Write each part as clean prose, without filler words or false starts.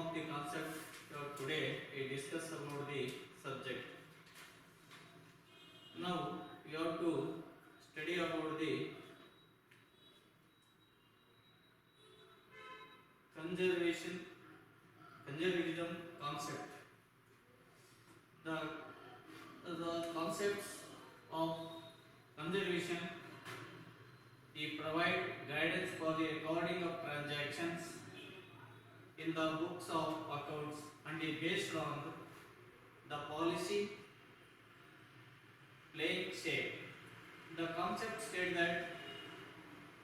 of the concept today we discuss about the subject. Now we have to study about the conservatism concept. The concepts of conservation, they provide guidance for the recording of transactions in the books of accounts and is based on the policy playing shape. The concept states that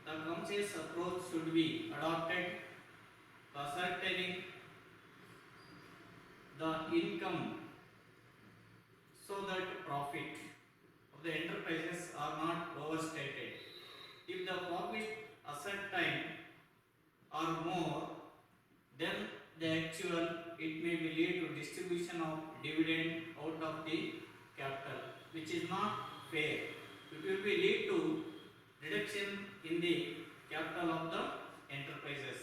the conscious approach should be adopted for ascertaining the income so that profit of the enterprises are not overstated. If the profit ascertained are more than the actual, it may be lead to distribution of dividend out of the capital, which is not fair. It will be lead to reduction in the capital of the enterprises.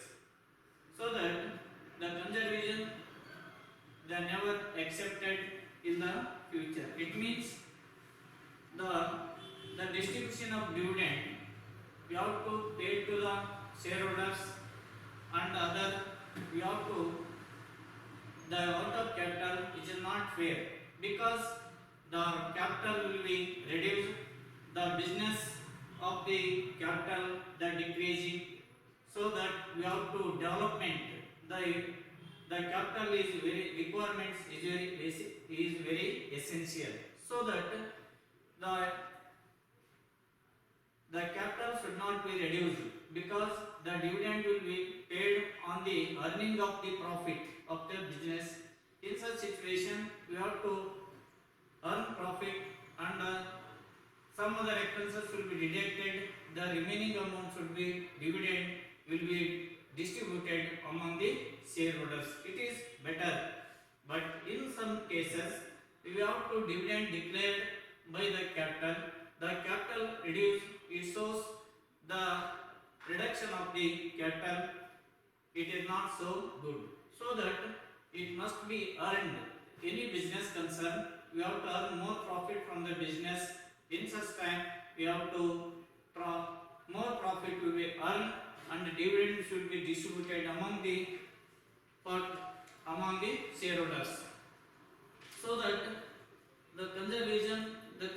So that the conservation they are never accepted in the future. It means the distribution of dividend we have to pay to the shareholders and other we have to the out of capital which is not fair because the capital will be reduced, the business of the capital the decreasing, so that we have to development the capital is very requirements is very basic, is very essential, so that the capital should not be reduced because the dividend will be paid on the earning of the profit of the business. In such situation, we have to earn profit and some other expenses will be deducted. The remaining amount should be dividend will be distributed among the shareholders. It is better, but in some cases we have to dividend declared by the capital. The capital reduced, it shows the reduction of the capital. It is not so good. So that it must be earned. Any business concern, we have to earn more profit from the business. In such time, we have to more profit will be earned and dividend should be distributed among the shareholders. So that the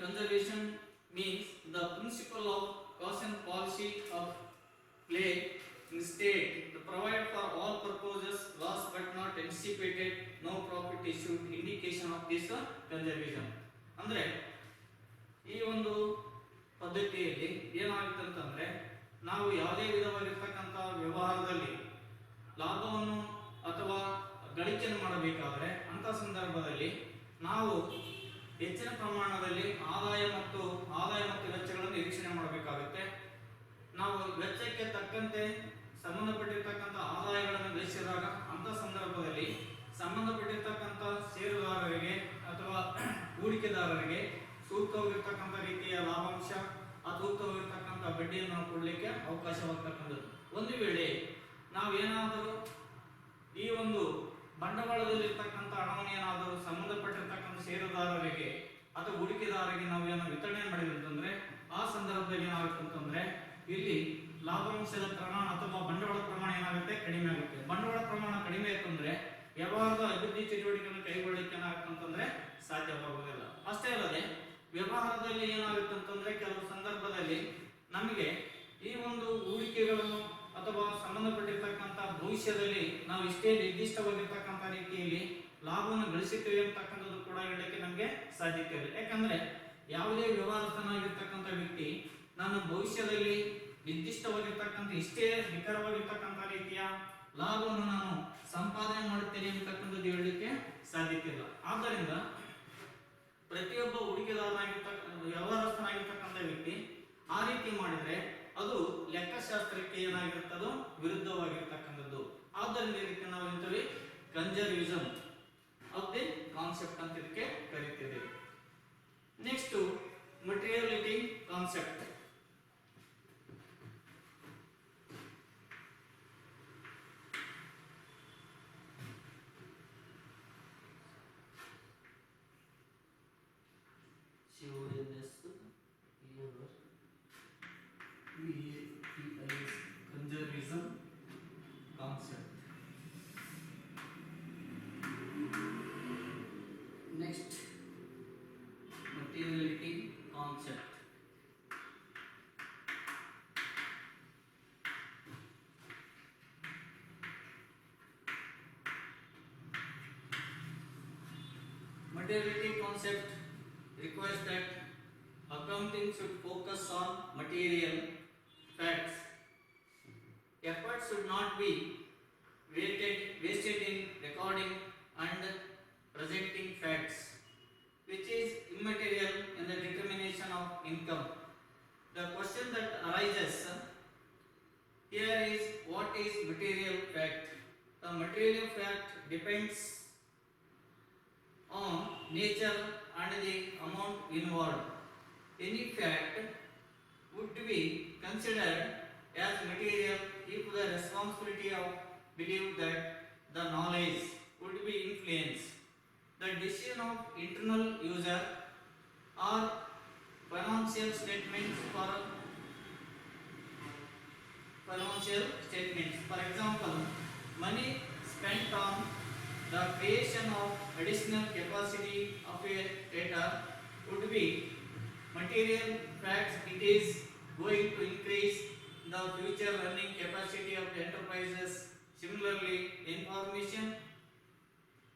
conservation means the principle of caution policy of play in state to provide for all purposes loss but not anticipated, no profit issued, indication of this conservation. ಅಂದ್ರೆ ಈ ಒಂದು ಪದ್ಧತಿಯಲ್ಲಿ ಏನಾಗುತ್ತೆ ಅಂತಂದ್ರೆ ನಾವು ಯಾವುದೇ ವಿಧವಾಗಿರ್ತಕ್ಕಂಥ ವ್ಯವಹಾರದಲ್ಲಿ ಲಾಭವನ್ನು ಅಥವಾ ಗಳಿಕೆಯನ್ನು ಮಾಡಬೇಕಾದ್ರೆ ಅಂತ ಸಂದರ್ಭದಲ್ಲಿ ನಾವು ಹೆಚ್ಚಿನ ಪ್ರಮಾಣದಲ್ಲಿ ಆದಾಯ ಮತ್ತು ವೆಚ್ಚಗಳನ್ನು ನಿರೀಕ್ಷಣೆ ಮಾಡಬೇಕಾಗುತ್ತೆ. ನಾವು ವೆಚ್ಚಕ್ಕೆ ತಕ್ಕಂತೆ ಸಂಬಂಧಪಟ್ಟಿರ್ತಕ್ಕಂಥ ಆದಾಯಗಳನ್ನು ಗಳಿಸಿದಾಗ ಅಂತ ಸಂದರ್ಭದಲ್ಲಿ ಸಂಬಂಧಪಟ್ಟಿರ್ತಕ್ಕಂಥ ಷೇರುದಾರರಿಗೆ ಅಥವಾ ಹೂಡಿಕೆದಾರರಿಗೆ ಸೂಕ್ತವಾಗಿರ್ತಕ್ಕಂಥ ರೀತಿಯ ಲಾಭಾಂಶ ಸೂಕ್ತವಾಗಿರ್ತಕ್ಕಂಥ ಬಡ್ಡಿಯನ್ನು ಕೊಡಲಿಕ್ಕೆ ಅವಕಾಶವಾಗ್ತಕ್ಕಂಥದ್ದು. ಒಂದು ವೇಳೆ ನಾವೇನಾದರೂ ಈ ಒಂದು ಬಂಡವಾಳದಲ್ಲಿರ್ತಕ್ಕಂಥ ಹಣವನ್ನು ಏನಾದರೂ ಸಂಬಂಧಪಟ್ಟಿರ್ತಕ್ಕಂಥ ಷೇರುದಾರರಿಗೆ ಅಥವಾ ಹೂಡಿಕೆದಾರರಿಗೆ ನಾವೇನೋ ವಿತರಣೆ ಮಾಡಿದ್ವಿ ಅಂತಂದ್ರೆ ಆ ಸಂದರ್ಭದಲ್ಲಿ ಏನಾಗುತ್ತೆ ಅಂತಂದ್ರೆ ಇಲ್ಲಿ ಲಾಭಾಂಶದ ಪ್ರಮಾಣ ಅಥವಾ ಬಂಡವಾಳ ಪ್ರಮಾಣ ಏನಾಗುತ್ತೆ, ಕಡಿಮೆ ಆಗುತ್ತೆ. ಬಂಡವಾಳ ಪ್ರಮಾಣ ಕಡಿಮೆ ಆಯ್ತಂದ್ರೆ ವ್ಯವಹಾರದ ಅಭಿವೃದ್ಧಿ ಚಟುವಟಿಕೆಗಳನ್ನು ಕೈಗೊಳ್ಳಲಿಕ್ಕೆ ಏನಾಗುತ್ತೆ ಅಂತಂದ್ರೆ ಸಾಧ್ಯವಾಗುವುದಿಲ್ಲ. ಅಷ್ಟೇ ಅಲ್ಲದೆ ವ್ಯವಹಾರದಲ್ಲಿ ಏನಾಗುತ್ತೆ ಅಂತಂದ್ರೆ ಕೆಲವು ಸಂದರ್ಭದಲ್ಲಿ ನಮಗೆ ಈ ಒಂದು ಹೂಡಿಕೆಗಳನ್ನು ಅಥವಾ ಸಂಬಂಧಪಟ್ಟಿರ್ತಕ್ಕಂಥ ಭವಿಷ್ಯದಲ್ಲಿ ನಾವು ಇಷ್ಟೇ ನಿರ್ದಿಷ್ಟವಾಗಿರ್ತಕ್ಕಂಥ ರೀತಿಯಲ್ಲಿ ಲಾಭವನ್ನು ಗಳಿಸುತ್ತೇವೆ ಅಂತಕ್ಕಂಥದ್ದು ಕೂಡ ಹೇಳಲಿಕ್ಕೆ ನಮಗೆ ಸಾಧ್ಯತೆ ಇಲ್ಲ. ಯಾಕಂದ್ರೆ ಯಾವುದೇ ವ್ಯವಹಾರಸ್ಥನಾಗಿರ್ತಕ್ಕಂಥ ವ್ಯಕ್ತಿ ನಾನು ಭವಿಷ್ಯದಲ್ಲಿ ನಿರ್ದಿಷ್ಟವಾಗಿರ್ತಕ್ಕಂಥ ಇಷ್ಟೇ ನಿಖರವಾಗಿರ್ತಕ್ಕಂಥ ರೀತಿಯ ಲಾಭವನ್ನು ನಾನು ಸಂಪಾದನೆ ಮಾಡುತ್ತೇನೆ ಅಂತಕ್ಕಂಥದ್ದು ಹೇಳಲಿಕ್ಕೆ ಸಾಧ್ಯತೆ ಇಲ್ಲ. ಆದ್ದರಿಂದ ಪ್ರತಿಯೊಬ್ಬ ಹೂಡಿಕೆದಾರನಾಗಿರ್ತಕ್ಕಂಥ ವ್ಯವಹಾರಸ್ಥನಾಗಿರ್ತಕ್ಕಂಥ ವ್ಯಕ್ತಿ ಆ ರೀತಿ ಮಾಡಿದ್ರೆ ಅದು ಲೆಕ್ಕಶಾಸ್ತ್ರಕ್ಕೆ ಏನಾಗಿರ್ತದೋ ವಿರುದ್ಧವಾಗಿರ್ತಕ್ಕಂಥದ್ದು. ಆದ್ದರಿಂದ ಇದಕ್ಕೆ ನಾವು ಎಂತೀವಿ ಕನ್ಸರ್ವೇಟಿಸಮ್ ಆಫ್ ದಿ ಕಾನ್ಸೆಪ್ಟ್ ಅಂತ ಇದಕ್ಕೆ ಕರೀತೇವೆ. Next materiality concept. materiality concept requires that accounting should focus on material facts. Effort should not be wasted in recording and presenting facts, which is immaterial in the determination of income. The question that arises here is, what is material fact? The material fact depends on nature and the amount involved. Any fact would be considered as material if the responsibility of believe that the knowledge would be influenced. The decision of internal user or financial statements for For example, money spent on the creation of additional capacity of a data would be material facts. It is going to increase the future earning capacity of enterprises. Similarly, information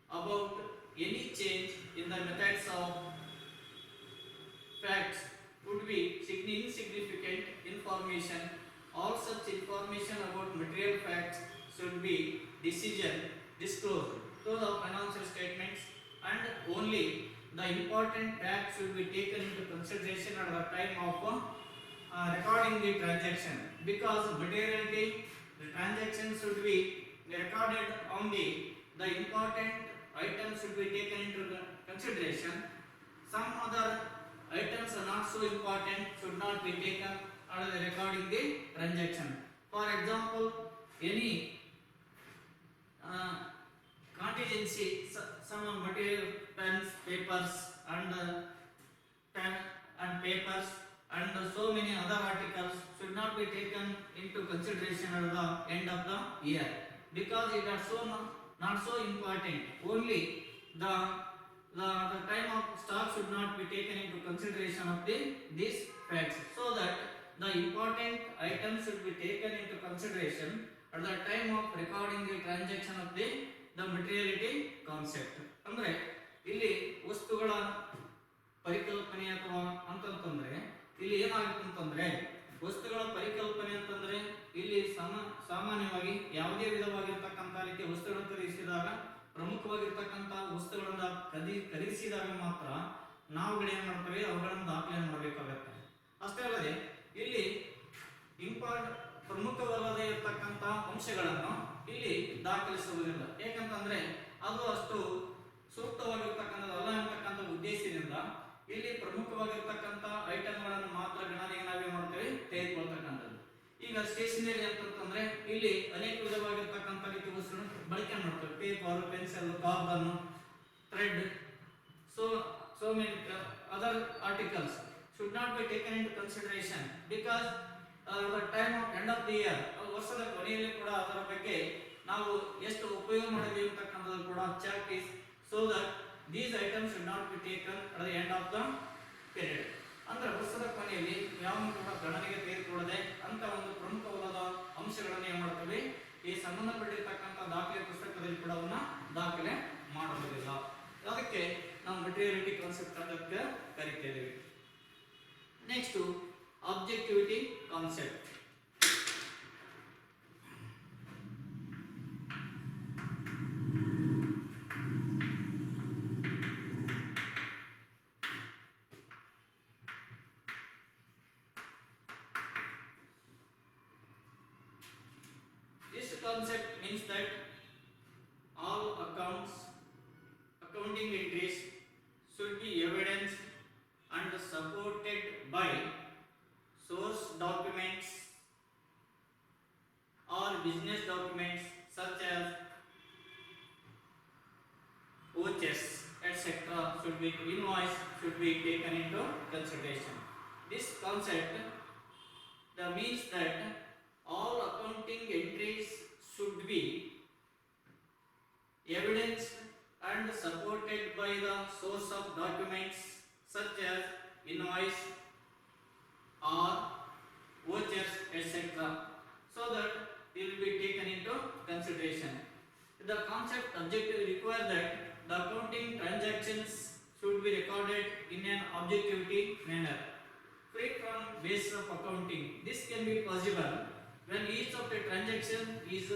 about any change in the methods of facts would be insignificant information. All such information about material facts should be disclosed to the financial statements, and only the important facts should be taken into consideration at the time of recording the transaction, because materiality, the transaction should be recorded on the important items should be taken into consideration. Some other items are not so important, should not be taken under the recording the transaction. For example, any contingency, some material, pens, papers, and papers, and so many other articles should not be taken into consideration at the end of the year, because it is not so important. Only the time of stock should not be taken into consideration of these facts, so that the important items should be taken into consideration at the time of recording the transaction of the materiality concept. ಅಂದ್ರೆ ಇಲ್ಲಿ ವಸ್ತುಗಳ ಪರಿಕಲ್ಪನೆ ಅಥವಾ ಅಂತಂದ್ರೆ ಇಲ್ಲಿ ಏನಾಗುತ್ತೆ ಅಂತಂದ್ರೆ, ವಸ್ತುಗಳ ಪರಿಕಲ್ಪನೆ ಅಂತಂದ್ರೆ ಇಲ್ಲಿ ಸಾಮಾನ್ಯವಾಗಿ ಯಾವುದೇ ವಿಧವಾಗಿರ್ತಕ್ಕಂಥ ರೀತಿಯ ವಸ್ತುಗಳನ್ನು ಖರೀದಿಸಿದಾಗ, ಪ್ರಮುಖವಾಗಿರ್ತಕ್ಕಂಥ ವಸ್ತುಗಳನ್ನ ಖರೀದಿಸಿದಾಗ ಮಾತ್ರ ನಾವುಗಳು ಏನ್ ಮಾಡ್ತೇವೆ, ಅವುಗಳನ್ನು ದಾಖಲೆ ಮಾಡಬೇಕಾಗತ್ತೆ. ಅಷ್ಟೇ ಅಲ್ಲದೆ ಇಲ್ಲಿ ಪ್ರಮುಖವಲ್ಲದ ಇರತಕ್ಕಂಥ ಅಂಶಗಳನ್ನು ಇಲ್ಲಿ ದಾಖಲಿಸುವುದಿಲ್ಲ. ಏಕೆಂತಂದ್ರೆ ಅದು ಅಷ್ಟು ಸೂಕ್ತವಾಗಿರ್ತಕ್ಕಂಥದ್ದಲ್ಲ ಅಂತಕ್ಕಂಥ ಉದ್ದೇಶದಿಂದ ಇಲ್ಲಿ ಪ್ರಮುಖವಾಗಿರ್ತಕ್ಕಂಥ ಐಟಮ್ಗಳನ್ನು ಮಾತ್ರ ಗಣನೆಗೆ ನಾವೇ ಮಾಡ್ತೇವೆ, ತೆಗೆದುಕೊಳ್ತಕ್ಕಂಥದ್ದು. ಈಗ ಸ್ಟೇಷನರಿ ಅಂತಂದ್ರೆ ಇಲ್ಲಿ ಅನೇಕ ವಿಧವಾಗಿರ್ತಕ್ಕಂಥ ರೀತಿ ವಸ್ತುಗಳನ್ನು ಬಳಕೆ ಮಾಡ್ತೇವೆ. Paper, pencil, carbon, thread, so many other articles should not be taken into consideration, because the time of end of the year, ವರ್ಷದ ಕೊನೆಯಲ್ಲಿ ಕೂಡ ಅದರ ಬಗ್ಗೆ ನಾವು ಎಷ್ಟು ಉಪಯೋಗ ಮಾಡಿದೀವಿ ಅಂತಕ್ಕಂಥದ್ದು ಕೂಡ check is, so that these items should not be taken at the end of the period. ಅಂದ್ರೆ ವರ್ಷದ ಕೊನೆಯಲ್ಲಿ ಯಾವನ್ನು ಕೂಡ ಗಣನೆಗೆ ತೆಗೆದುಕೊಳ್ಳದೆ ಅಂತ ಒಂದು ಪ್ರಮುಖವಾದ ಅಂಶಗಳನ್ನು ಏನ್ ಮಾಡ್ತೇವೆ, ಈ ಸಂಬಂಧಪಟ್ಟಿರ್ತಕ್ಕಂಥ ದಾಖಲೆ ಪುಸ್ತಕದಲ್ಲಿ ಕೂಡ ಅವನ್ನ ದಾಖಲೆ ಮಾಡುವುದಿಲ್ಲ. ಅದಕ್ಕೆ ನಾವು ಮೆಟೀರಿಯಾಲಿಟಿ ಕಾನ್ಸೆಪ್ಟ್ ಅಂತ ಕರಿತೇವೆ. Next, objectivity concept. This concept means that all accounting entries should be evidenced and supported by source documents or business documents such as vouchers, etc. Invoice should be taken into consideration. This concept means that all accounting entries should be evidenced and supported by the source of documents such as invoice or vouchers, etc., so that it will be taken into consideration. The concept objective requires that the accounting transactions should be recorded in an objectivity manner, free from base of accounting. This can be possible when each of the transaction is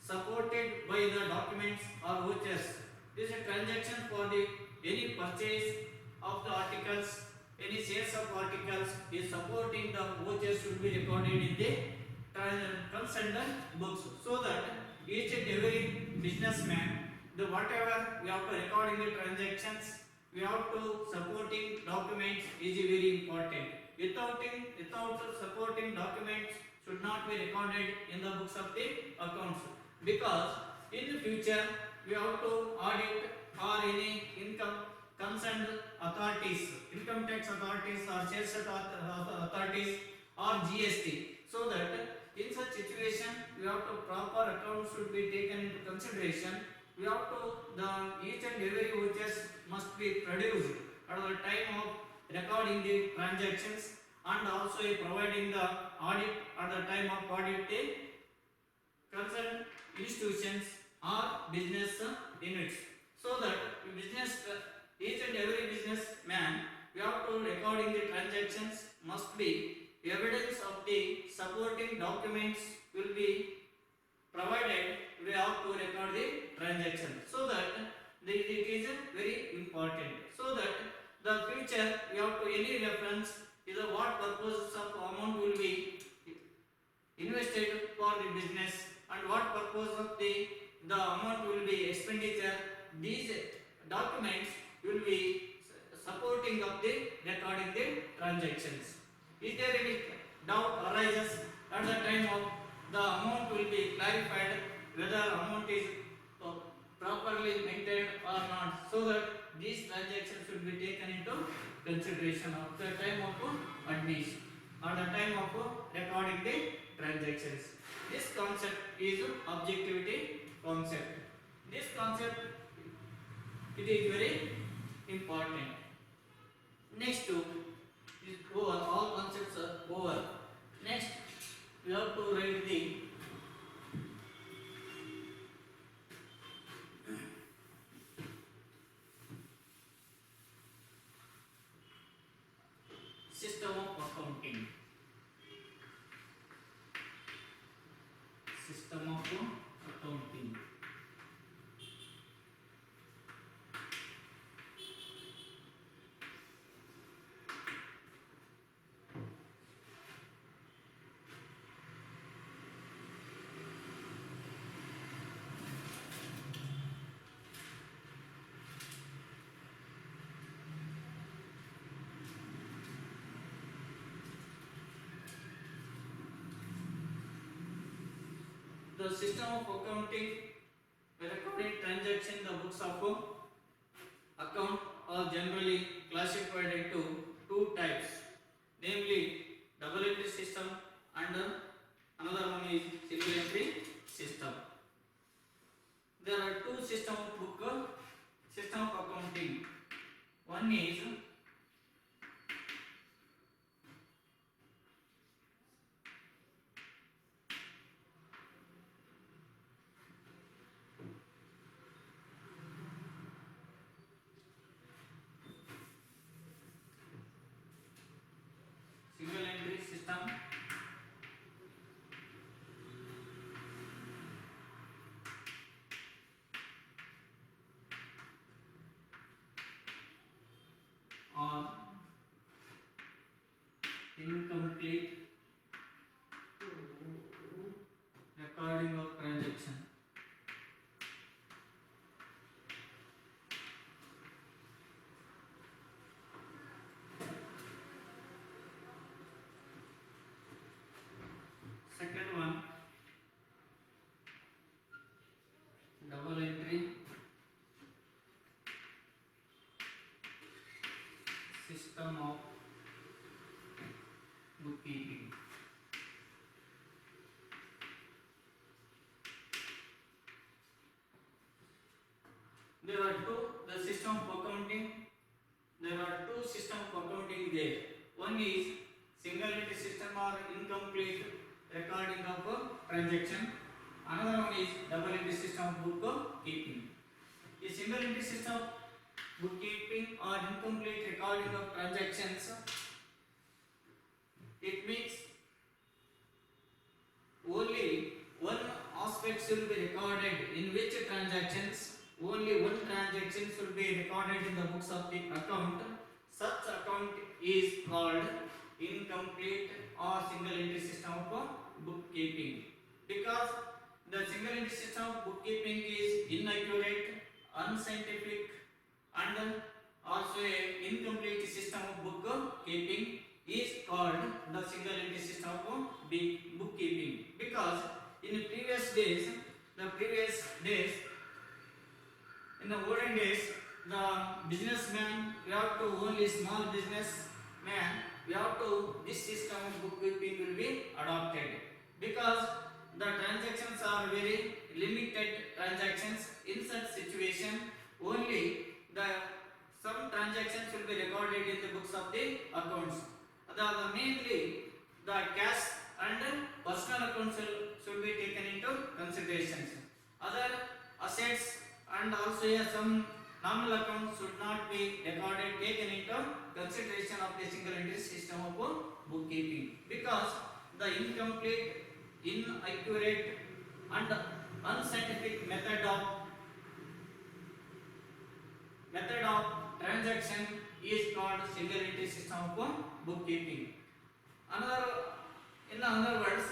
supported by the documents or vouchers. This is a transaction for the any purchase of the articles, any sales of articles is supporting the vouchers should be recorded in the concerned books, so that each and every businessman, the whatever we have to record in the transactions, we have to supporting documents is very important. Without supporting documents should not be recorded in the books of the accounts, because in the future we have to audit or any income concerned authorities, income tax authorities or sales authorities or GST, so that in such situation we have to proper accounts should be taken into consideration. We have to each and every vouchers must be produced at the time of recording the transactions, and also providing the audit at the time of audit the concerned institutions or business units, so that business each and every businessman we have to recording the transactions must be evidence of the supporting documents will be provided. We have to record the transaction, so that it is very important, so that the future we have to any reference is what purposes of amount will be invested for the business and what purpose of the amount will be expenditure. These documents will be supporting of the recording the transactions. Is there any doubt arises at the time of the amount will be clarified whether amount is properly maintained or not, so that these transactions should be taken into consideration at the time of admission or the time of recording the transactions. This concept is objectivity concept. This concept it is very important. Next to is over, all concepts are over. Next we have to write the system of accounting. System of accounting. The system of accounting recording transaction in the books of account are generally classified into two types, namely double entry system and another one is single entry system. There are two system of book system of accounting. One is single entry system, or incomplete recording of transaction. Second one, double entry system of bookkeeping. There are the system of accounting. There are two systems of accounting there. One is single entry system or incomplete recording of transaction. Another one is double entry system of bookkeeping. A single entry system bookkeeping or incomplete recording of transactions. It means only one aspect should be recorded in which transactions only one transaction should be recorded in the books of the account. Such account is called incomplete or single entry system of bookkeeping, because the single entry system of bookkeeping is inaccurate, unscientific, and also a incomplete system of bookkeeping is called the single entry system of bookkeeping, because in the previous days in the olden days, the businessman, we have to only small businessman, we have to this system of bookkeeping will be adopted, because the transactions are very limited transactions. In such situation, only the some transactions will be recorded in the books of the accounts. The mainly the cash and personal accounts should be taken into considerations. Other assets and also some nominal accounts should not be recorded, taken into consideration of the single entry system of bookkeeping, because the incomplete, inaccurate and unscientific method of transaction is called single entry system of bookkeeping. In other words,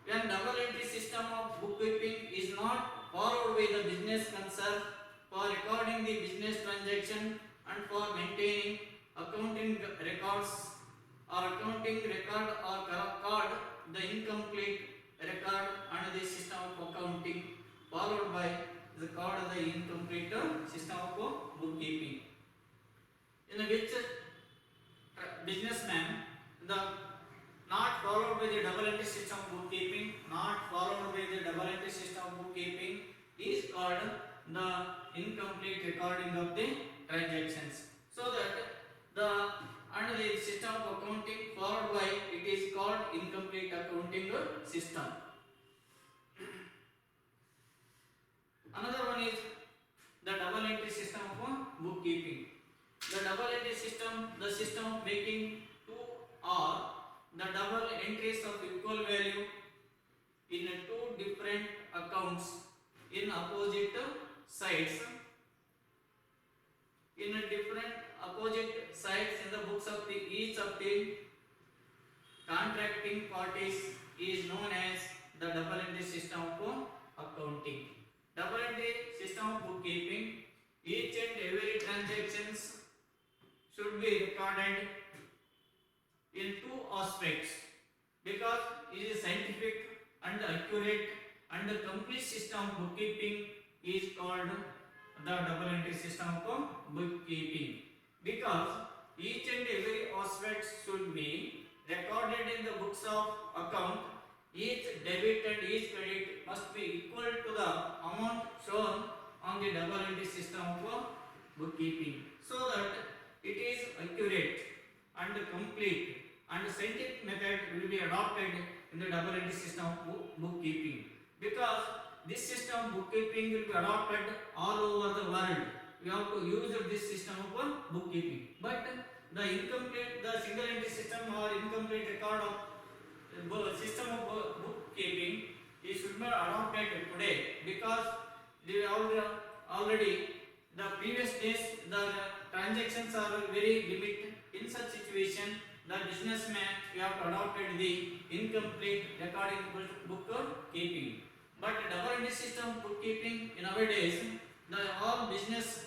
when double entry system of bookkeeping is not followed by the business concern for recording the business transaction and for maintaining accounting records or accounting record or card, the incomplete record and the system of accounting followed by the called the incomplete system of bookkeeping, in which businessman the not followed by the double entry system of bookkeeping, not followed by the double entry system of bookkeeping is called the incomplete recording of the transactions. So that the under the system of accounting followed by it is called incomplete accounting system. Another one is the double entry system of bookkeeping. The double entry system, the system of making two or the double entries of equal value in two different accounts in opposite sides. In different opposite sides in the books of the each of the contracting parties is known as the double entry system of accounting. Double entry system of bookkeeping, each and every transactions should be recorded in two aspects, because it is scientific and accurate and the complete system of bookkeeping is called the double entry system of bookkeeping, because each and every aspect should be recorded in the books of account. Each debit and each credit must be equal to the amount shown on the double entry system of bookkeeping, so that it is accurate and complete and scientific method will be adopted in the double entry system of bookkeeping, because this system of bookkeeping will be adopted all over the world. We have to use this system of bookkeeping, but the single entry system or incomplete record of system of bookkeeping is should not adopted today, because they already the previous days the transactions are very limited. In such situation, the businessman we have adopted the incomplete recording bookkeeping. But double entry system bookkeeping in nowadays, the all business,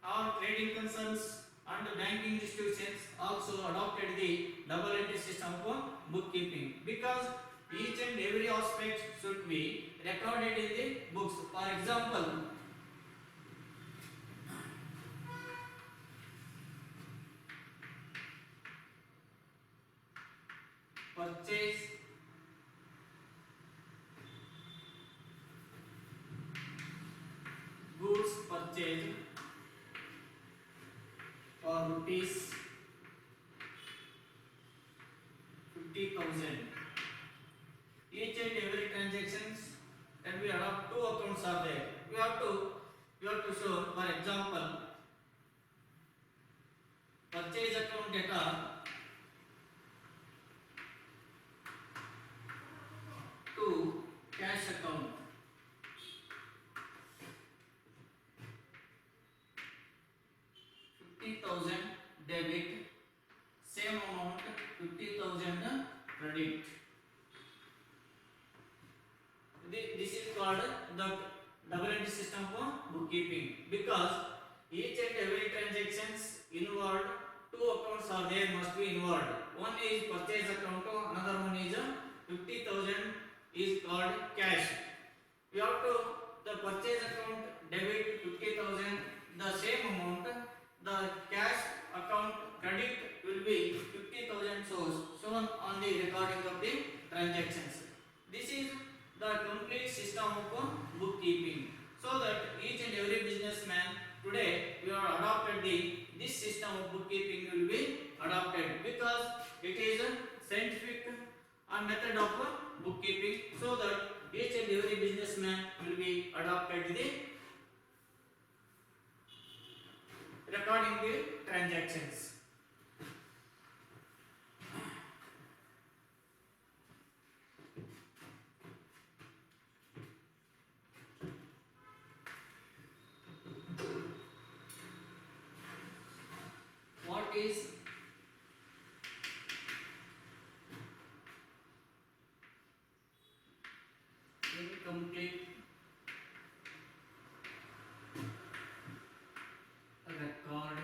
all trading concerns and banking institutions also adopted the double entry system for bookkeeping, because each and every aspect should be recorded in the books. For example, purchase, goods purchased for rupees 50,000. Each and every transactions, and we adopt two accounts are there. We have to show, for example, account data to cash account. Debit, same amount 50,000 credit. This is called the double entry system for bookkeeping, because each and every transactions involved, two accounts are there, must be involved. One is purchase account, another one is 50,000 is called cash. We have to the purchase account debit 50,000, the same amount, the cash account credit will be 50,000 shown on the recording of the transactions. This is the complete system of bookkeeping, so that each and every businessman today we are adopted this system of bookkeeping will be adopted, because it is a scientific method of bookkeeping, so that each and every businessman will be adopted the recording the transactions. What is incomplete record?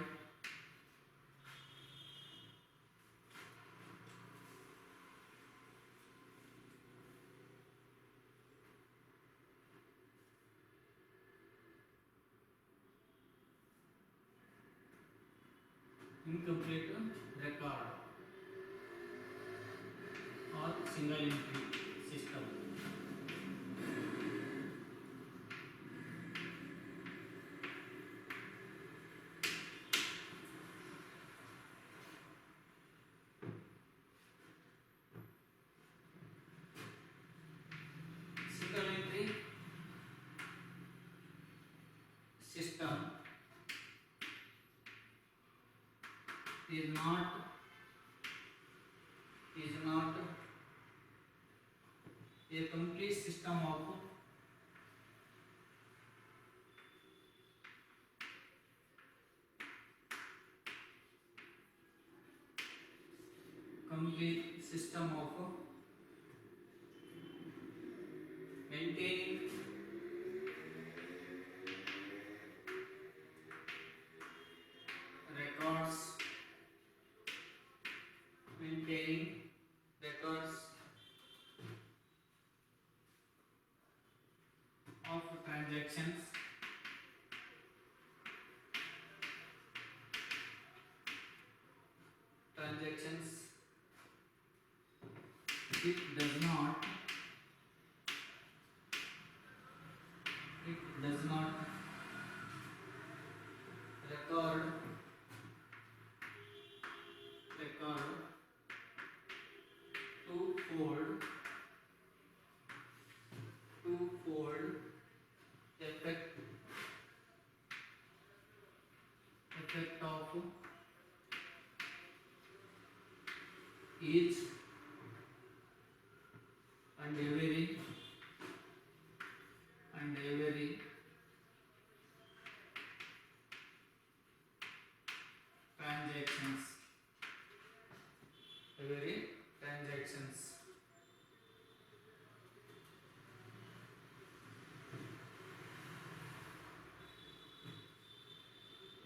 Incomplete record or single entry system. Single entry system is not a complete system of maintaining records of transactions it does not record twofold effect of each and every transactions.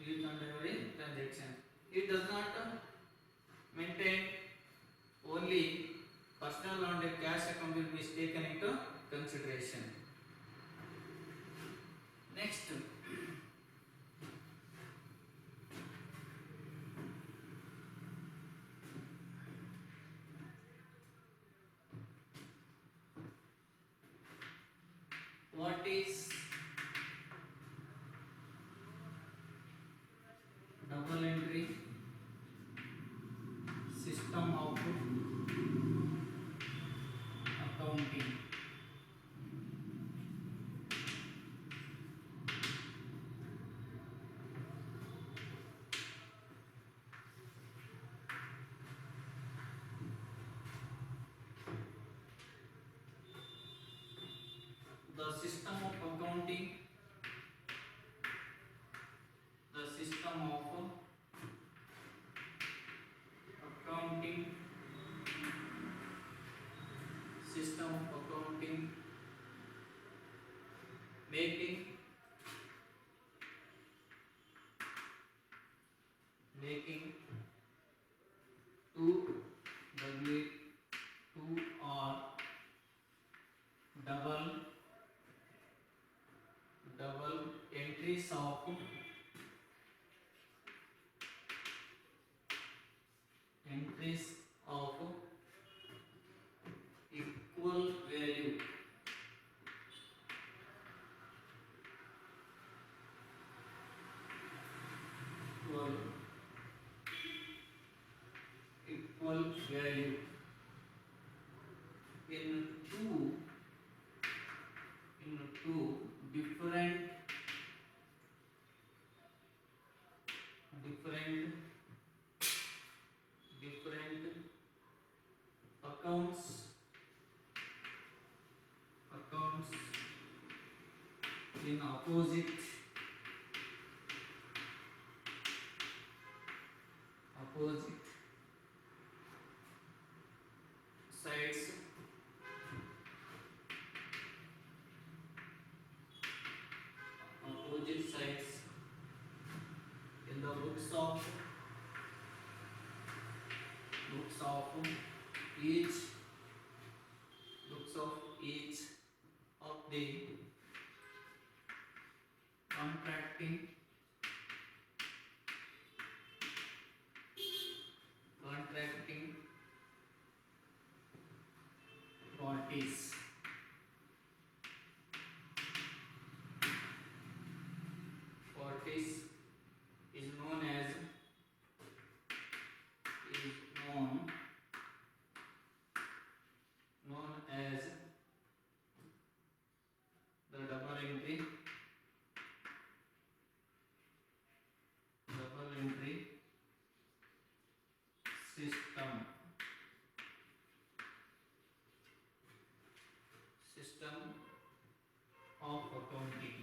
Each and every transaction. It does not maintain only personal and cash account will be taken into consideration. Next, what is double entry system of accounting? The system of accounting, the system of accounting, system of accounting, making two W two or double entries of equal value, equal value in two different accounts in opposite sides, in the books of each of the contracting parties. Is known as the double entry system of accounting.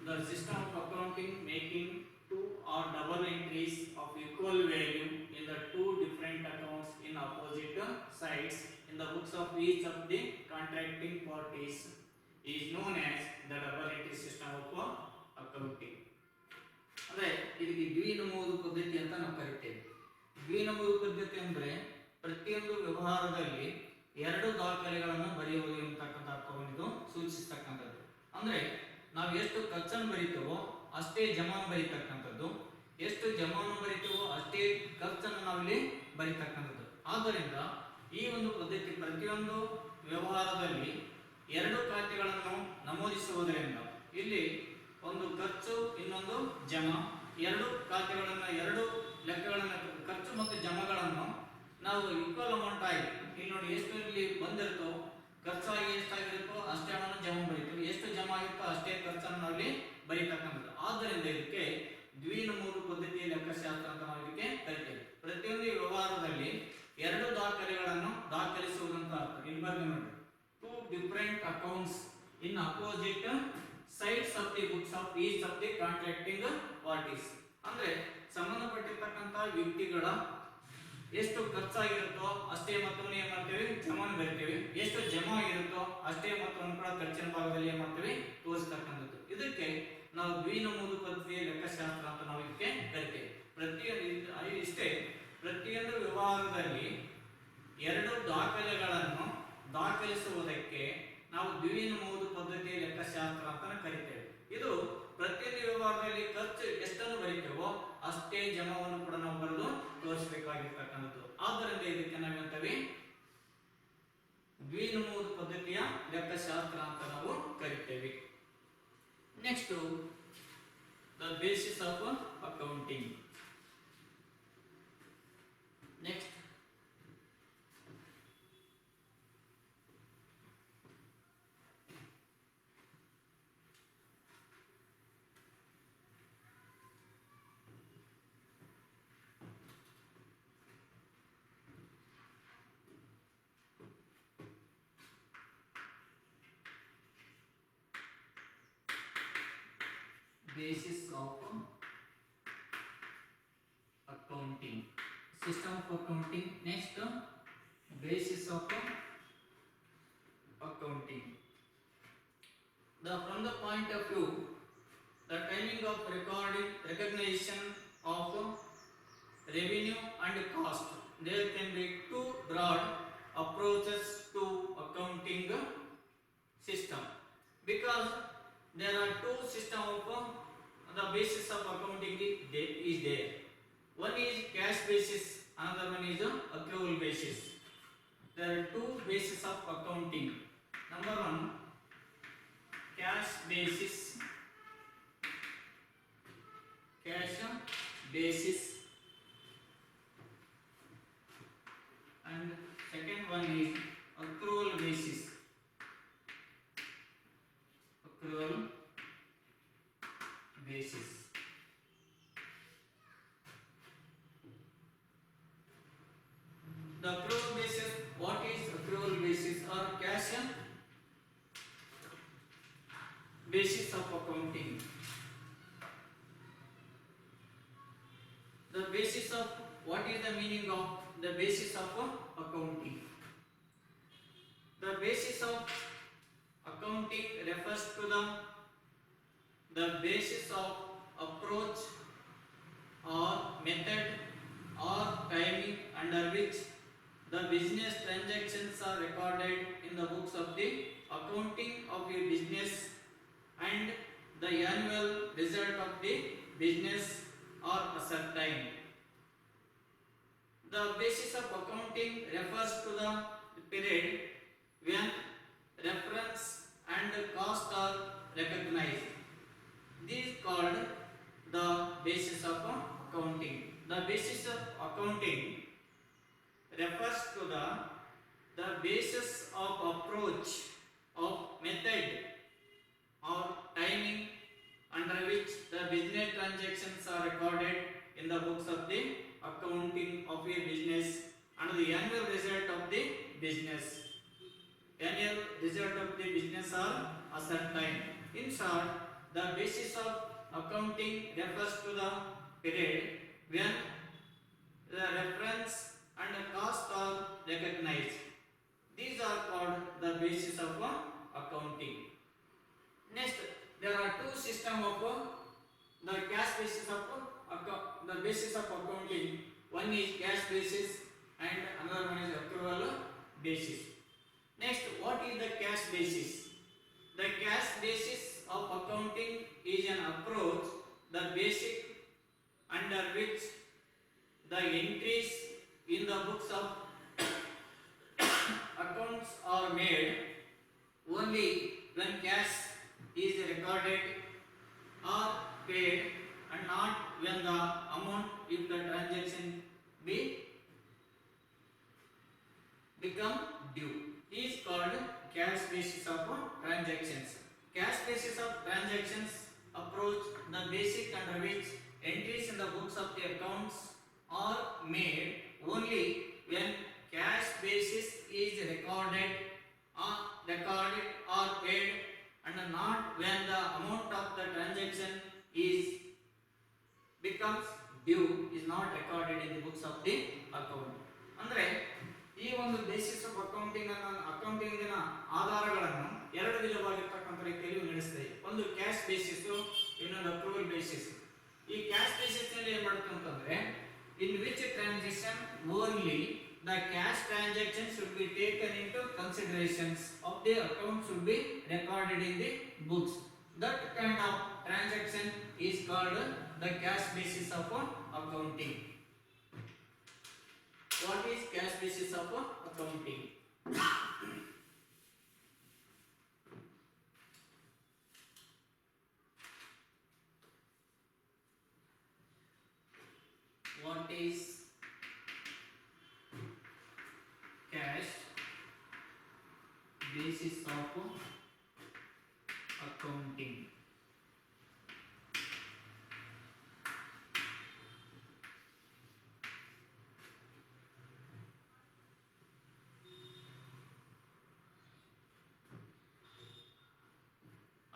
The system of accounting making two or double entries of equal value in the two different accounts in opposite sides in the books of each of the contracting parties is known as the double entry system of accounting. ಅಂದ್ರೆ ಇದಕ್ಕೆ ದ್ವಿನಮೂದು ಪದ್ಧತಿ ಅಂತ ನಾವು ಕರಿತೇವೆ. ದ್ವಿನಮೂದು ಪದ್ಧತಿ ಅಂದ್ರೆ ಪ್ರತಿಯೊಂದು ವ್ಯವಹಾರದಲ್ಲಿ ಎರಡು ದಾಖಲೆಗಳನ್ನು ಬರೆಯುವುದು ಎಂಬತಕ್ಕಂಥ ಅರ್ಥವನ್ನು ಸೂಚಿಸತಕ್ಕಂಥದ್ದು. ಅಂದ್ರೆ ನಾವು ಎಷ್ಟು ಖರ್ಚನ್ನು ಬರಿತೇವೋ ಅಷ್ಟೇ ಜಮಾವನ್ನು ಬರೀತಕ್ಕಂಥದ್ದು, ಎಷ್ಟು ಜಮಾವನ್ನು ಬರಿತೇವೋ ಅಷ್ಟೇ ಖರ್ಚನ್ನು ನಾವಿಲ್ಲಿ ಬರೀತಕ್ಕಂಥದ್ದು. ಆದ್ದರಿಂದ ಈ ಒಂದು ಪದ್ಧತಿ ಪ್ರತಿಯೊಂದು ವ್ಯವಹಾರದಲ್ಲಿ ಎರಡು ಖಾತೆಗಳನ್ನು ನಮೂದಿಸುವುದರಿಂದ ಇಲ್ಲಿ ಒಂದು ಖರ್ಚು ಇನ್ನೊಂದು ಜಮಾ, ಎರಡು ಖಾತೆಗಳನ್ನು ಎರಡು ಲೆಕ್ಕಗಳನ್ನು ಖರ್ಚು ಮತ್ತು ಜಮಾಗಳನ್ನು ನಾವು ಈಕ್ವಲ್ ಅಮೌಂಟ್ ಆಗಿ ಇಲ್ಲಿ ನೋಡಿ ಎಷ್ಟು ಇಲ್ಲಿ ಬಂದಿರುತ್ತೋ ಖರ್ಚಾಗಿ ಎಷ್ಟಾಗಿರುತ್ತೋ ಅಷ್ಟೇ ಹಣವನ್ನು ಜಮಾ ಬರೀತೀವಿ, ಎಷ್ಟು ಜಮಾ ಆಗಿರುತ್ತೋ ಅಷ್ಟೇ ಖರ್ಚನ್ನು ನಾವಿಲ್ಲಿ ಬರೀತಕ್ಕಂಥದ್ದು. ಆದ್ದರಿಂದ ಇದಕ್ಕೆ ದ್ವಿನಮೂದು ಪದ್ಧತಿಯ ಲೆಕ್ಕಶಾಸ್ತ್ರ ಅಂತ ನಾವು ಇದಕ್ಕೆ ಕರಿತೇವೆ. ಪ್ರತಿಯೊಂದು ವ್ಯವಹಾರದಲ್ಲಿ ಎರಡು ದಾಖಲೆಗಳನ್ನು ದಾಖಲಿಸುವುದಂತ ಅರ್ಥ. ಇಲ್ಲಿ ಬರ್ತೀವಿ ನೋಡಿ, two different accounts in opposite sides of the books of each of the contracting parties. ಅಂದ್ರೆ ಸಂಬಂಧಪಟ್ಟಿರ್ತಕ್ಕಂಥ ವ್ಯಕ್ತಿಗಳ ಎಷ್ಟು ಖರ್ಚಾಗಿರುತ್ತೋ ಅಷ್ಟೇ ಮೊತ್ತವನ್ನು ಏನ್ ಮಾಡ್ತೀವಿ ಜಮಾನ ಬರಿತೀವಿ, ಎಷ್ಟು ಜಮಾ ಆಗಿರುತ್ತೋ ಅಷ್ಟೇ ಮೊತ್ತವನ್ನು ಕೂಡ ಖರ್ಚಿನ ಭಾಗದಲ್ಲಿ ಏನ್ ಮಾಡ್ತೀವಿ ತೋರಿಸ್ತಕ್ಕಂಥದ್ದು. ಇದಕ್ಕೆ ನಾವು ದ್ವಿನಮೂದು ಪದ್ಧತಿಯ ಲೆಕ್ಕಶಾಸ್ತ್ರ ಅಂತ ನಾವು ಇದಕ್ಕೆ ಕರಿತೇವೆ. ಇಷ್ಟೇ ಪ್ರತಿಯೊಂದು ವ್ಯವಹಾರದಲ್ಲಿ ಎರಡು ದಾಖಲೆಗಳನ್ನು ದಾಖಲಿಸುವುದಕ್ಕೆ ನಾವು ದ್ವಿನಮೂದು ಪದ್ಧತಿಯ ಲೆಕ್ಕಶಾಸ್ತ್ರ ಅಂತ ಕರಿತೇವೆ. ಇದು ಪ್ರತಿಯೊಂದು ವ್ಯವಹಾರದಲ್ಲಿ ಖರ್ಚು ಎಷ್ಟನ್ನು ಬರೀತೇವೋ ಅಷ್ಟೇ ಜಮಾವನ್ನು ಕೂಡ ನಾವು ಬರೆದು ತೋರಿಸಬೇಕಾಗಿರ್ತಕ್ಕಂಥದ್ದು. ಆದ್ದರಿಂದ ಇದಕ್ಕೆ ನಾವೇಂತೇವೆ ದ್ವಿನಮೂದು ಪದ್ಧತಿಯ ಲೆಕ್ಕಶಾಸ್ತ್ರ ಅಂತ ನಾವು ಕರಿತೇವೆ. Next the basis of accounting. Next basis of accounting. System of accounting. Next, basis of accounting. From the point of view, the timing of recognition of revenue and cost, there can be two broad approaches to accounting system, because there are two systems of the basis of accounting is there. One is cash basis, another one is accrual basis. There are two bases of accounting. Number one, cash basis. Cash basis. And second one is accrual basis. Accrual basis. The accrual basis, what is accrual basis or cash basis of accounting? The basis of, what is the meaning of the basis of accounting? The basis of accounting refers to the basis of approach or method or timing under which the business transactions are recorded in the books of the accounting of a business, and the annual result of the business are ascertained. The basis of accounting refers to the period when reference and cost are recognized. This is called the basis of accounting. The basis of accounting refers to the basis of approach, of method or timing under which the business transactions are recorded in the books of the accounting of a business, and the annual result of the business. Annual result of the business are ascertained. In short, the basis of accounting refers to the period when the reference and the cost are recognized. These are called the basis of accounting. Next, there are two systems of the cash basis of the basis of accounting. One is cash basis and another one is accrual basis. Next, what is the cash basis? The cash basis of accounting is an approach, the basic under which the entries in the books of accounts are made only when cash is recorded or paid, and not when the amount, if the transaction become due. Is called cash basis of transactions. Cash basis of transactions approach the basic under which entries in the books of the accounts are made only when cash basis is recorded or paid, and not when the amount of the transaction becomes due, is not recorded in the books of the account. ಅಂದ್ರೆ ಈ ಒಂದು basis of accounting ಅಕೌಂಟಿಂಗಿನ ಆಧಾರಗಳನ್ನು ಎರಡು ವಿಧವಾಗಿರ್ತಕ್ಕಂಥ ರೀತಿಯಲ್ಲಿ ನಡೆಸ್ತದೆ. ಒಂದು cash basis, ಇನ್ನೊಂದು accrual basis. ಈ cash basis ನಲ್ಲಿ ಏನು ಮಾಡ್ತೀವಿ ಅಂತಂದ್ರೆ, in which transaction only the cash transaction should be taken into considerations of the account should be recorded in the books. That kind of transaction is called the cash basis of accounting. What is cash basis of accounting? What is cash basis of accounting?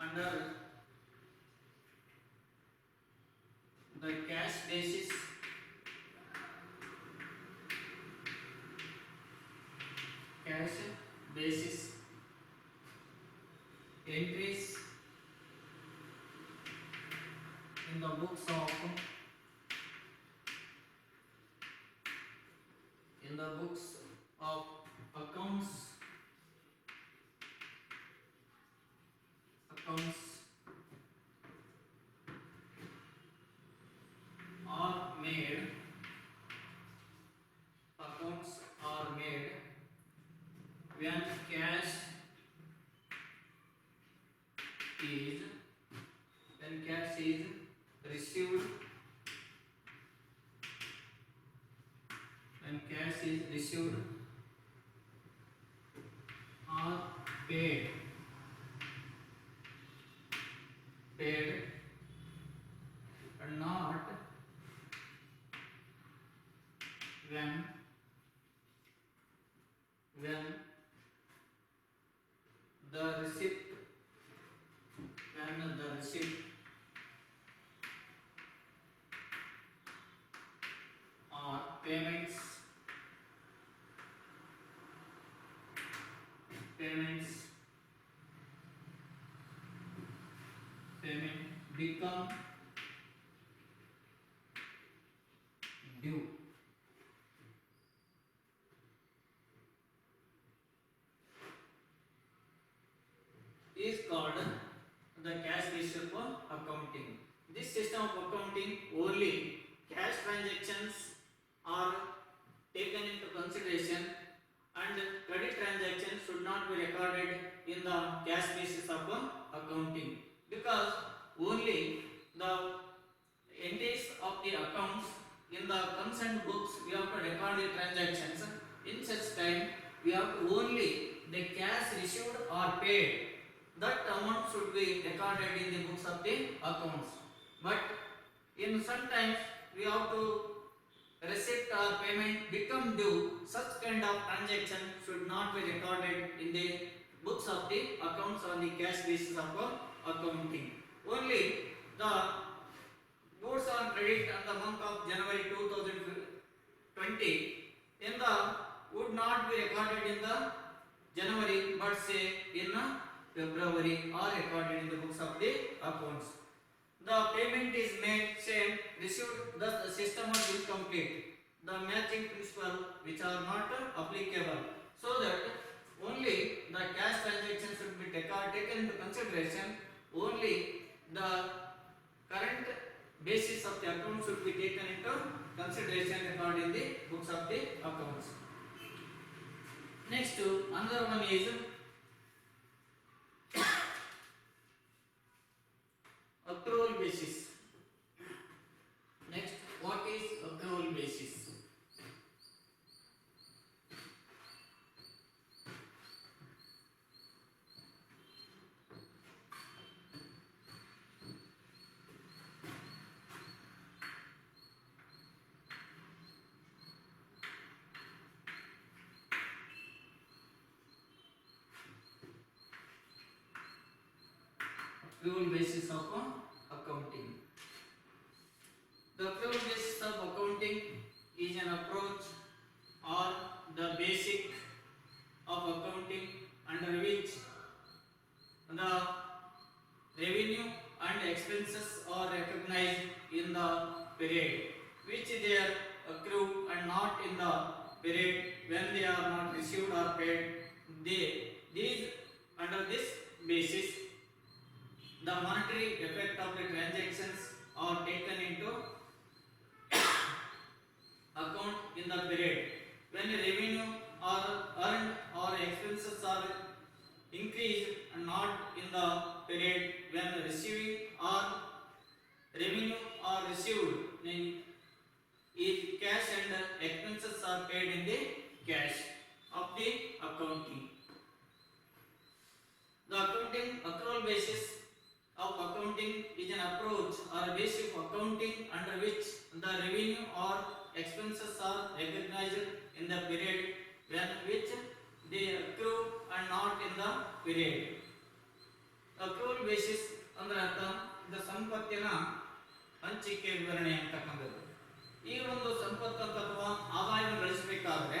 Under cash basis entries in the books of accounts are made when cash is received or paid and not when the receipt or payments become due. Is called the cash reserve accounting. This system of accounting only cash transactions are taken into consideration and credit transactions should not be recorded in the cash basis of accounting, because only the entries of the accounts in the concerned books we have to record the transactions. In such time we have to only the cash received or paid, that amount should be recorded in the books of the accounts. But in sometimes we have to receipt or payment become due, such kind of transaction should not be recorded in the books of the accounts on the cash basis of accounting. Only the goods on credit in the month of January 2020 in the would not be recorded in the January, but say in February or recorded in the books of the accounts. The payment is made, same received, thus the system is incomplete. The matching principle which are not applicable, so that only the cash transaction should be taken into consideration. Only the current basis of the account should be taken into consideration recorded in the books of the accounts. Next, another one is accrual basis. Next, what is accrual basis? Accrual basis of accounting. The accrual basis of accounting is an approach or the basic of accounting under which the revenue and expenses are recognized in the period which they are accrued and not in the period when they are not received or paid. These under this basis, the monetary effect of the transactions are taken into account in the period when revenue are earned or expenses are increased and not in the period when receiving or revenue are received is cash and expenses are paid in the cash of the accounting. The accounting accrual basis of accounting is an approach or a basis of accounting under which the revenue or expenses are recognized in the period when which they accrue and not in the period. Accrual basis ಅಂದ್ರೆ ಅರ್ಥ ಇದು ಸಂಪತ್ತಿನ ಹಂಚಿಕೆ ವಿವರಣೆ ಅಂತಕ್ಕಂಥದ್ದು. ಈ ಒಂದು ಸಂಪತ್ತು ಅಥವಾ ಆದಾಯವನ್ನು ಗಳಿಸಬೇಕಾದ್ರೆ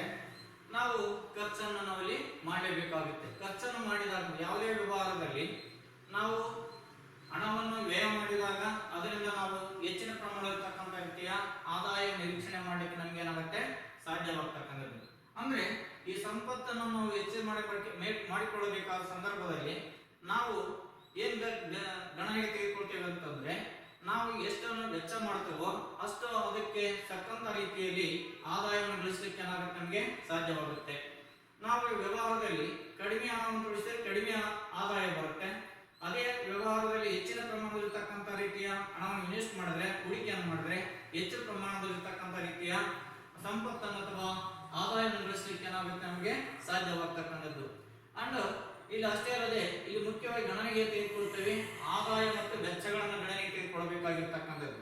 ನಾವು ಖರ್ಚನ್ನು ನಾವಿಲ್ಲಿ ಮಾಡಲೇಬೇಕಾಗುತ್ತೆ. ಖರ್ಚನ್ನು ಮಾಡಿದಾಗ ಯಾವುದೇ ವ್ಯವಹಾರದಲ್ಲಿ ನಾವು ಹಣವನ್ನು ವ್ಯಯ ಮಾಡಿದಾಗ ಅದರಿಂದ ನಾವು ಹೆಚ್ಚಿನ ಪ್ರಮಾಣದಲ್ಲಿರ್ತಕ್ಕಂಥ ರೀತಿಯ ಆದಾಯ ನಿರೀಕ್ಷಣೆ ಮಾಡಲಿಕ್ಕೆ ನಮ್ಗೆ ಏನಾಗುತ್ತೆ, ಸಾಧ್ಯವಾಗ್ತಕ್ಕಂಥದ್ದು. ಅಂದ್ರೆ ಈ ಸಂಪತ್ತನ್ನು ನಾವು ಹೆಚ್ಚು ಮಾಡಿಕೊಳ್ಳಬೇಕಾದ ಸಂದರ್ಭದಲ್ಲಿ ನಾವು ಏನ್ ಗಣನೆಗೆ ತೆಗೆದುಕೊಳ್ತೇವೆ ಅಂತಂದ್ರೆ, ನಾವು ಎಷ್ಟನ್ನು ವೆಚ್ಚ ಮಾಡ್ತೇವೋ ಅಷ್ಟು ಅದಕ್ಕೆ ತಕ್ಕಂತ ರೀತಿಯಲ್ಲಿ ಆದಾಯವನ್ನು ಗಳಿಸಲಿಕ್ಕೆ ಏನಾಗುತ್ತೆ, ನಮಗೆ ಸಾಧ್ಯವಾಗುತ್ತೆ. ನಾವು ವ್ಯವಹಾರದಲ್ಲಿ ಕಡಿಮೆ ಹಣವನ್ನು ಗಳಿಸಿದ್ರೆ ಕಡಿಮೆ ಆದಾಯ ಬರುತ್ತೆ. ಅದೇ ವ್ಯವಹಾರದಲ್ಲಿ ಹೆಚ್ಚಿನ ಪ್ರಮಾಣದಲ್ಲಿರ್ತಕ್ಕಂಥ ರೀತಿಯ ಹಣವನ್ನು ಇನ್ವೆಸ್ಟ್ ಮಾಡಿದ್ರೆ, ಹೂಡಿಕೆಯನ್ನು ಮಾಡಿದ್ರೆ ಹೆಚ್ಚಿನ ಪ್ರಮಾಣದಲ್ಲಿರ್ತಕ್ಕಂಥ ರೀತಿಯ ಸಂಪತ್ತನ್ನು ಅಥವಾ ಆದಾಯವನ್ನು ಗಳಿಸಲಿಕ್ಕೆ ಏನಾಗುತ್ತೆ, ನಮಗೆ ಸಾಧ್ಯವಾಗ್ತಕ್ಕಂಥದ್ದು. ಅಂಡ್ ಇಲ್ಲಿ ಅಷ್ಟೇ ಅಲ್ಲದೆ ಇಲ್ಲಿ ಮುಖ್ಯವಾಗಿ ಗಣನೆಗೆ ತೆಗೆದುಕೊಳ್ತೇವೆ ಆದಾಯ ಮತ್ತು ವೆಚ್ಚಗಳನ್ನು ಗಣನೆಗೆ ತೆಗೆದುಕೊಳ್ಳಬೇಕಾಗಿರ್ತಕ್ಕಂಥದ್ದು.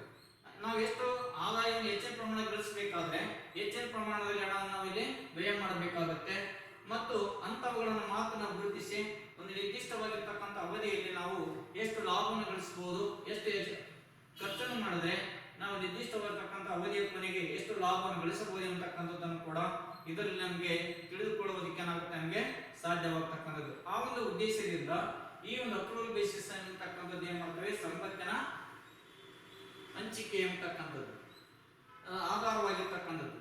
ನಾವು ಎಷ್ಟು ಆದಾಯವನ್ನು ಹೆಚ್ಚಿನ ಪ್ರಮಾಣ ಗಳಿಸಬೇಕಾದ್ರೆ ಹೆಚ್ಚಿನ ಪ್ರಮಾಣದಲ್ಲಿ ಹಣವನ್ನು ನಾವು ಇಲ್ಲಿ ವ್ಯಯ ಮಾಡಬೇಕಾಗುತ್ತೆ. ಮತ್ತು ಅಂತವುಗಳನ್ನು ಮಾತ್ರ ನಾವು ಗುರುತಿಸಿ ಒಂದು ನಿರ್ದಿಷ್ಟವಾಗಿರ್ತಕ್ಕಂಥ ಅವಧಿಯಲ್ಲಿ ನಾವು ಎಷ್ಟು ಲಾಭವನ್ನು ಗಳಿಸಬಹುದು, ಎಷ್ಟು ಖರ್ಚನ್ನು ಮಾಡಿದ್ರೆ ನಾವು ನಿರ್ದಿಷ್ಟವಾಗಿರ್ತಕ್ಕಂಥ ಅವಧಿಯ ಕೊನೆಗೆ ಎಷ್ಟು ಲಾಭವನ್ನು ಗಳಿಸಬಹುದು ಅಂತಕ್ಕಂಥದ್ದನ್ನು ಕೂಡ ಇದರಲ್ಲಿ ನಮಗೆ ತಿಳಿದುಕೊಳ್ಳುವುದಕ್ಕೆ ಏನಾಗುತ್ತೆ, ನಮಗೆ ಸಾಧ್ಯವಾಗ್ತಕ್ಕಂಥದ್ದು. ಆ ಒಂದು ಉದ್ದೇಶದಿಂದ ಈ ಒಂದು ಅಕ್ರೂವಲ್ ಬೇಸಿಸ್ ಅಂತಕ್ಕಂಥದ್ದು ಏನ್ ಮಾಡ್ತೇವೆ, ಸಂಪತ್ತಿನ ಹಂಚಿಕೆ ಅಂತಕ್ಕಂಥದ್ದು ಆಧಾರವಾಗಿರ್ತಕ್ಕಂಥದ್ದು.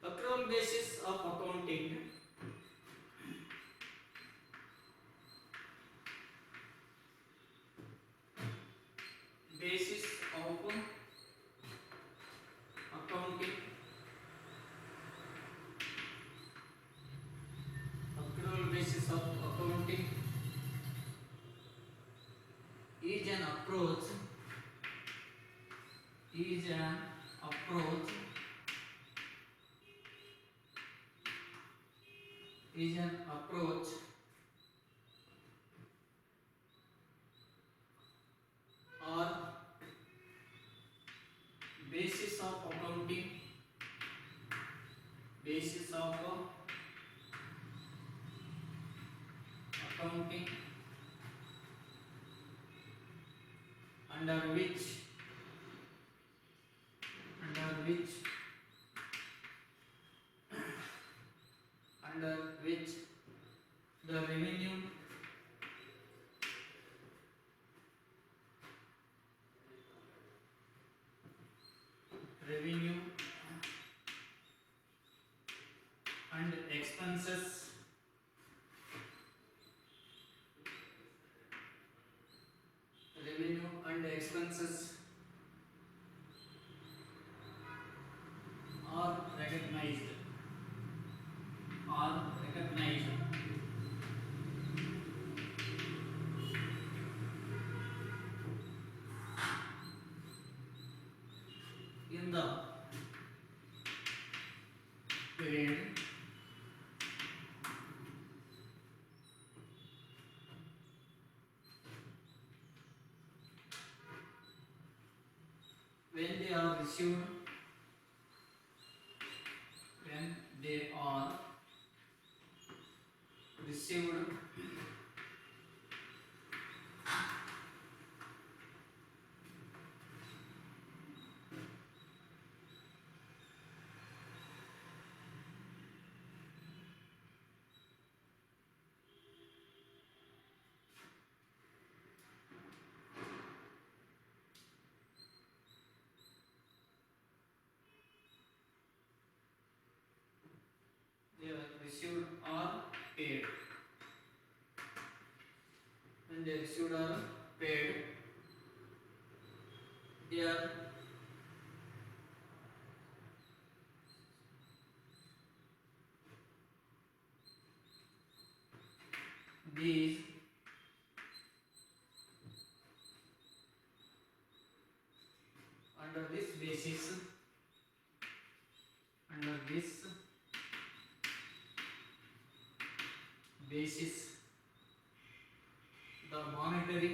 Accrual basis of accounting basis of accounting, accrual basis of accounting is an approach or basis of accounting under which the revenue and expenses are recognized in the period when they are received or paid. When they received or paid, they are these under this basis the monetary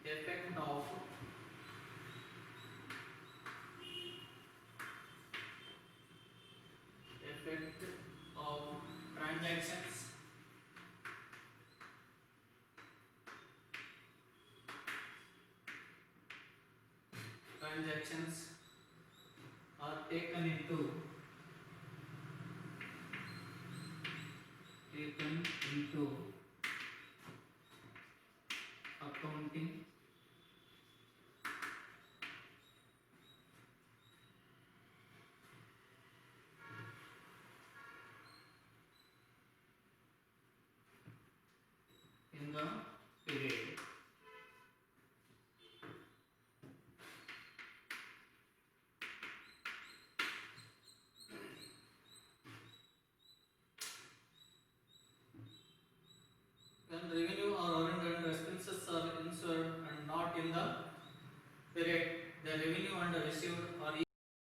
effect of transactions transactions are taken into accounting in the period. When revenue or earned and expenses are insured and not in the period, the revenue and received are